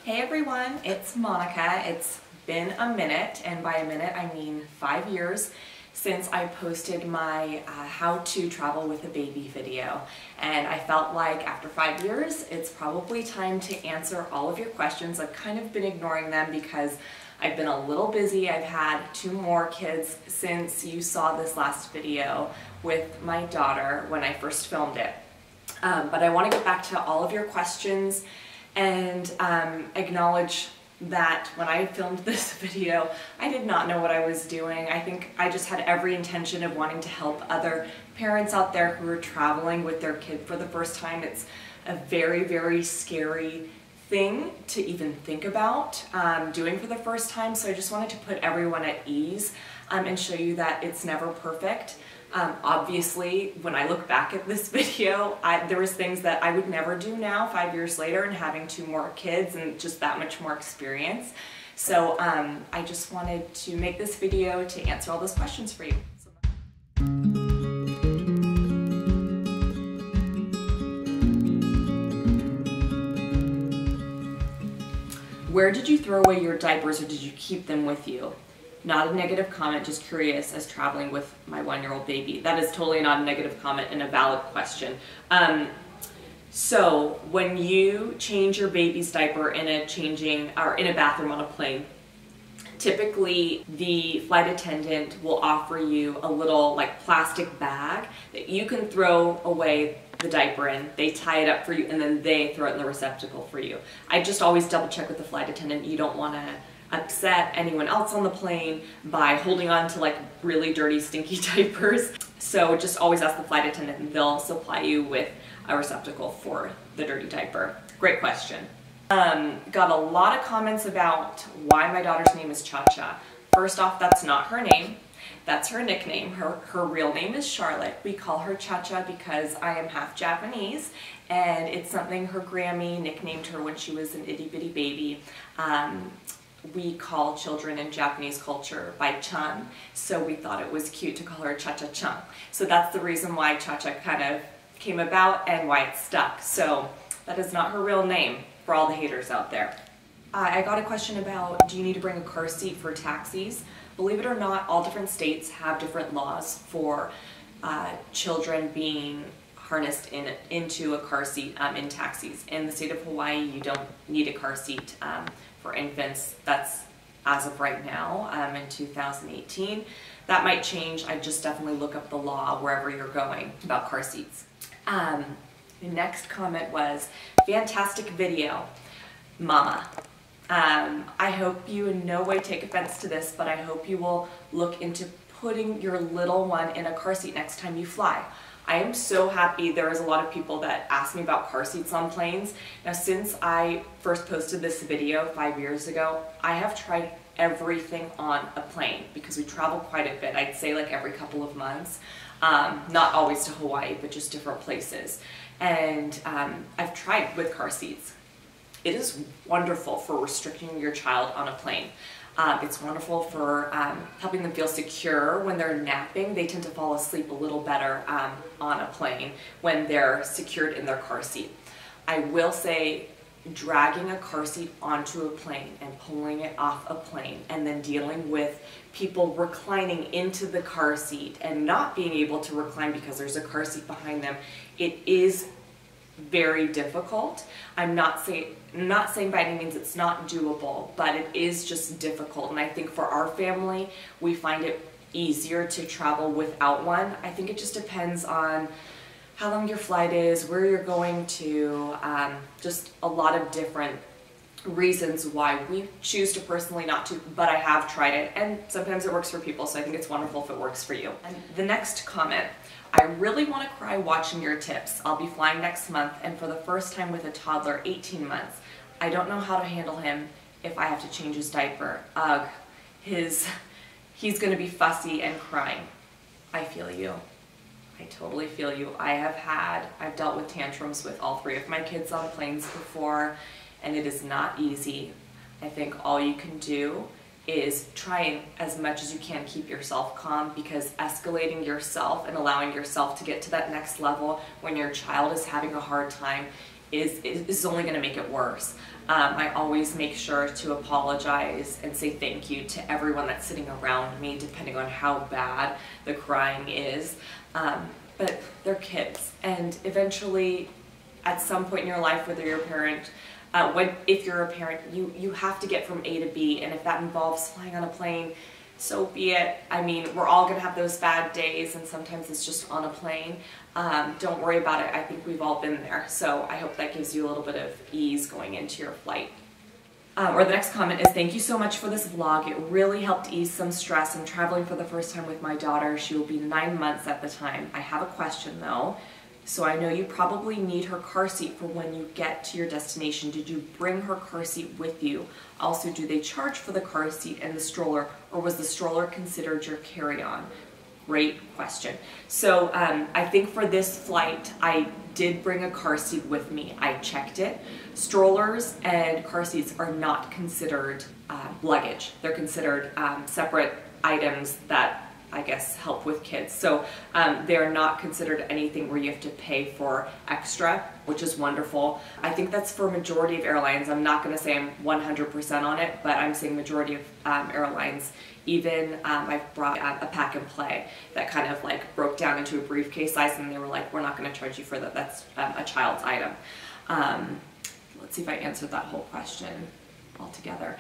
Hey everyone, it's Monica. It's been a minute, and by a minute I mean 5 years since I posted my how to travel with a baby video. And I felt like after 5 years, it's probably time to answer all of your questions. I've kind of been ignoring them because I've been a little busy. I've had 2 more kids since you saw this last video with my daughter when I first filmed it. But I want to get back to all of your questions and acknowledge that when I filmed this video, I did not know what I was doing. I think I just had every intention of wanting to help other parents out there who are traveling with their kid for the first time. It's a very, very scary thing to even think about doing for the first time, so I just wanted to put everyone at ease and show you that it's never perfect. Obviously, when I look back at this video, there was things that I would never do now 5 years later and having 2 more kids and just that much more experience. So I just wanted to make this video to answer all those questions for you. Where did you throw away your diapers, or did you keep them with you? Not a negative comment, just curious as traveling with my 1-year-old baby. That is totally not a negative comment and a valid question. So when you change your baby's diaper in a bathroom on a plane, typically the flight attendant will offer you a little plastic bag that you can throw away the diaper in. They tie it up for you and then they throw it in the receptacle for you. I just always double check with the flight attendant. You don't want to upset anyone else on the plane by holding on to really dirty, stinky diapers. So just always ask the flight attendant and they'll supply you with a receptacle for the dirty diaper. Great question. Got a lot of comments about why my daughter's name is ChaCha. First off, that's not her name. That's her nickname. Her real name is Charlotte. We call her ChaCha because I am half Japanese, and it's something her Grammy nicknamed her when she was an itty bitty baby. We call children in Japanese culture by chan, so we thought it was cute to call her Cha-Cha-chan. So that's the reason why Cha-Cha kind of came about and why it stuck. So that is not her real name for all the haters out there. I got a question about, do you need to bring a car seat for taxis? Believe it or not, all different states have different laws for children being harnessed into a car seat in taxis. In the state of Hawaii, you don't need a car seat for infants. That's as of right now in 2018. That might change. I just definitely look up the law wherever you're going about car seats. The next comment was, fantastic video, Mama. I hope you in no way take offense to this, but I hope you will look into putting your little one in a car seat next time you fly. I am so happy. There is a lot of people that ask me about car seats on planes. Now, since I first posted this video 5 years ago, I have tried everything on a plane because we travel quite a bit. I'd say every couple of months. Not always to Hawaii, but just different places. And I've tried with car seats. It is wonderful for restricting your child on a plane. It's wonderful for helping them feel secure when they're napping. They tend to fall asleep a little better on a plane when they're secured in their car seat. I will say, dragging a car seat onto a plane and pulling it off a plane and then dealing with people reclining into the car seat and not being able to recline because there's a car seat behind them, it is very difficult. I'm not saying by any means it's not doable, but it is just difficult. And I think for our family, we find it easier to travel without one. I think it just depends on how long your flight is, where you're going to, just a lot of different reasons why we choose to personally not to, but I have tried it, and sometimes it works for people, so I think it's wonderful if it works for you. And the next comment, I really want to cry watching your tips. I'll be flying next month, and for the first time with a toddler, 18 months. I don't know how to handle him if I have to change his diaper. Ugh, he's going to be fussy and crying. I feel you. I totally feel you. I've dealt with tantrums with all 3 of my kids on planes before, and it is not easy. I think all you can do is trying as much as you can keep yourself calm, because escalating yourself and allowing yourself to get to that next level when your child is having a hard time is only going to make it worse. I always make sure to apologize and say thank you to everyone that's sitting around me, depending on how bad the crying is. But they're kids, and eventually, at some point in your life, whether you're a parent, if you're a parent, you have to get from A to B, and if that involves flying on a plane, so be it. I mean, we're all gonna have those bad days, and sometimes it's just on a plane. Don't worry about it. I think we've all been there, so I hope that gives you a little bit of ease going into your flight. Or the next comment is, thank you so much for this vlog. It really helped ease some stress. I'm traveling for the first time with my daughter. She will be 9 months at the time. I have a question though. So I know you probably need her car seat for when you get to your destination. Did you bring her car seat with you? Also, do they charge for the car seat and the stroller, or was the stroller considered your carry-on? Great question. So I think for this flight, I did bring a car seat with me. I checked it. Strollers and car seats are not considered luggage. They're considered separate items that I guess help with kids. So they're not considered anything where you have to pay for extra, which is wonderful. I think that's for majority of airlines. I'm not gonna say I'm 100% on it, but I'm saying majority of airlines. Even I've brought a pack and play that kind of like broke down into a briefcase size, and they were like, we're not gonna charge you for that. That's a child's item. Let's see if I answered that whole question altogether.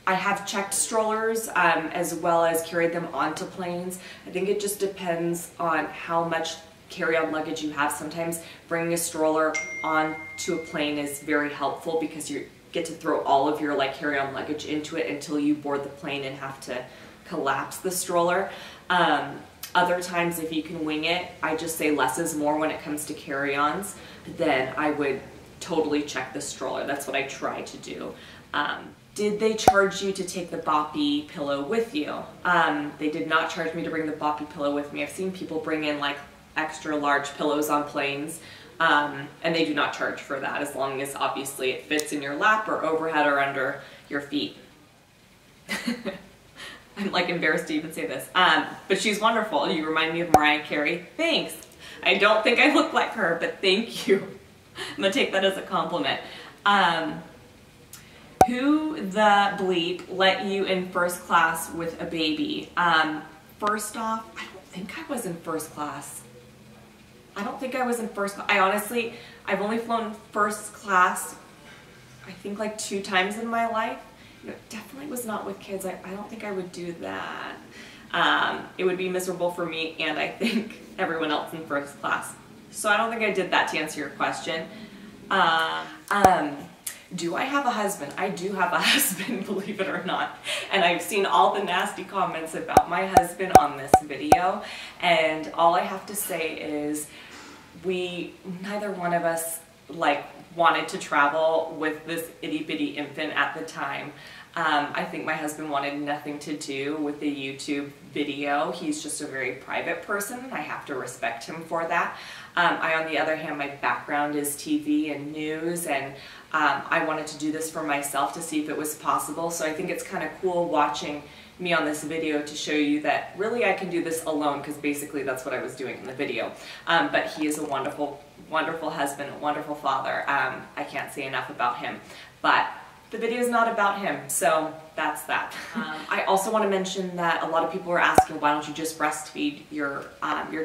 I have checked strollers as well as carried them onto planes. I think it just depends on how much carry-on luggage you have. Sometimes bringing a stroller onto a plane is very helpful because you get to throw all of your like carry-on luggage into it until you board the plane and have to collapse the stroller. Other times, if you can wing it, I just say less is more when it comes to carry-ons. Then I would totally check the stroller. That's what I try to do. Did they charge you to take the boppy pillow with you? They did not charge me to bring the boppy pillow with me. I've seen people bring in like extra large pillows on planes, and they do not charge for that as long as obviously it fits in your lap or overhead or under your feet. I'm like embarrassed to even say this, but she's wonderful. You remind me of Mariah Carey. Thanks. I don't think I look like her, but thank you. I'm gonna take that as a compliment. Who the bleep let you in first class with a baby? First off, I don't think I was in first class. I don't think I was in first class. I've only flown first class, I think like 2 times in my life. It definitely was not with kids. I don't think I would do that. It would be miserable for me and I think everyone else in first class. So I don't think I did that to answer your question. Do I have a husband? I do have a husband, believe it or not. And I've seen all the nasty comments about my husband on this video. And all I have to say is neither one of us like wanted to travel with this itty bitty infant at the time. I think my husband wanted nothing to do with the YouTube video. He's just a very private person. I have to respect him for that. On the other hand, my background is TV and news, and I wanted to do this for myself to see if it was possible. So I think it's kind of cool watching me on this video to show you that really I can do this alone, because basically that's what I was doing in the video. But he is a wonderful, wonderful husband, a wonderful father. I can't say enough about him. But the video is not about him, so that's that. I also want to mention that a lot of people are asking, why don't you just breastfeed your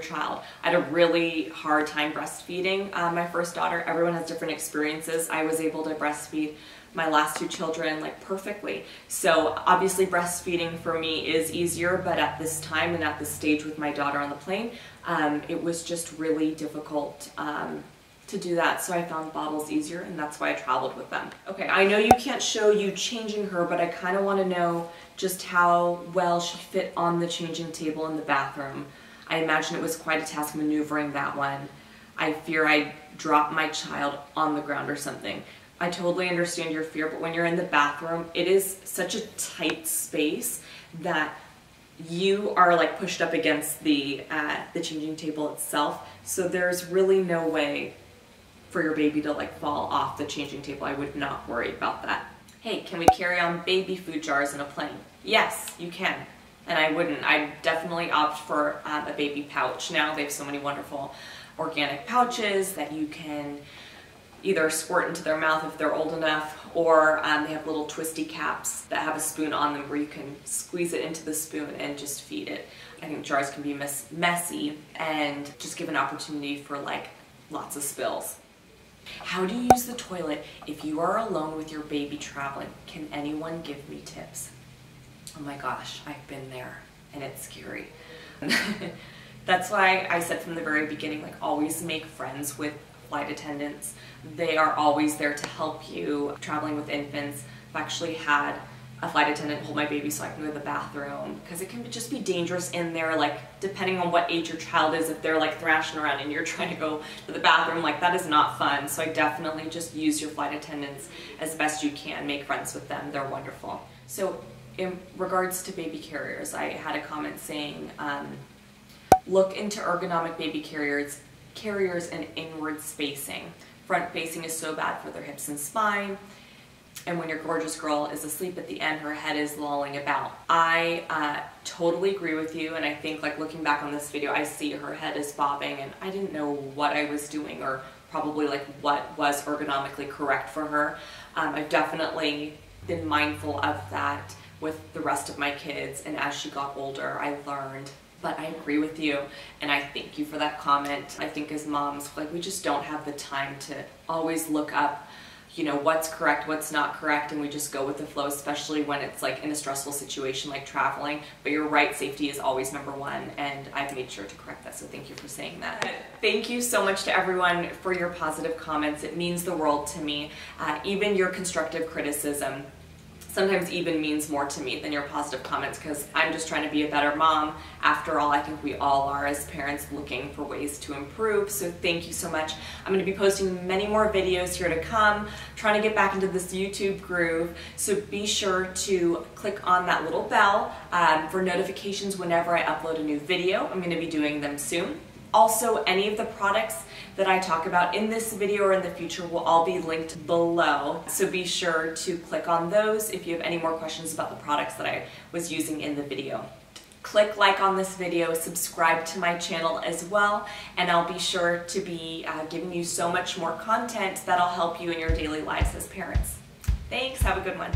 child? I had a really hard time breastfeeding my first daughter. Everyone has different experiences. I was able to breastfeed my last 2 children like perfectly. So obviously breastfeeding for me is easier, but at this time and at this stage with my daughter on the plane, it was just really difficult to do that, so I found bottles easier, and that's why I traveled with them. Okay, I know you can't show you changing her, but I kind of want to know just how well she fit on the changing table in the bathroom. I imagine it was quite a task maneuvering that one. I fear I'd drop my child on the ground or something. I totally understand your fear, but when you're in the bathroom, it is such a tight space that you are like pushed up against the changing table itself, so there's really no way for your baby to like fall off the changing table. I would not worry about that. Hey, can we carry on baby food jars in a plane? Yes, you can. And I wouldn't. I'd definitely opt for a baby pouch. Now they have so many wonderful organic pouches that you can either squirt into their mouth if they're old enough, or they have little twisty caps that have a spoon on them where you can squeeze it into the spoon and just feed it. I think jars can be messy and just give an opportunity for like lots of spills. How do you use the toilet if you are alone with your baby traveling? Can anyone give me tips? Oh my gosh, I've been there and it's scary. That's why I said from the very beginning, like, always make friends with flight attendants. They are always there to help you traveling with infants. I've actually had a flight attendant hold my baby so I can go to the bathroom, because it can just be dangerous in there, like depending on what age your child is. If they're like thrashing around and you're trying to go to the bathroom, like that is not fun. So I definitely just use your flight attendants as best you can. Make friends with them, they're wonderful. So in regards to baby carriers, I had a comment saying look into ergonomic baby carriers and inward spacing. Front facing is so bad for their hips and spine. And when your gorgeous girl is asleep at the end, her head is lolling about. I totally agree with you, and I think, like, looking back on this video, I see her head is bobbing, and I didn't know what I was doing, or probably like what was ergonomically correct for her. I've definitely been mindful of that with the rest of my kids, and as she got older, I learned. But I agree with you, and I thank you for that comment. I think as moms, like, we just don't have the time to always look up, you know, what's correct, what's not correct, and we just go with the flow, especially when it's like in a stressful situation like traveling. But you're right, safety is always number one, and I've made sure to correct that, so thank you for saying that. Thank you so much to everyone for your positive comments. It means the world to me. Even your constructive criticism sometimes even means more to me than your positive comments, because I'm just trying to be a better mom. After all, I think we all are as parents, looking for ways to improve. So thank you so much. I'm going to be posting many more videos here to come, trying to get back into this YouTube groove. So be sure to click on that little bell for notifications whenever I upload a new video. I'm going to be doing them soon. Also, any of the products that I talk about in this video or in the future will all be linked below. So be sure to click on those if you have any more questions about the products that I was using in the video. Click like on this video, subscribe to my channel as well, and I'll be sure to be giving you so much more content that'll help you in your daily lives as parents. Thanks, have a good one.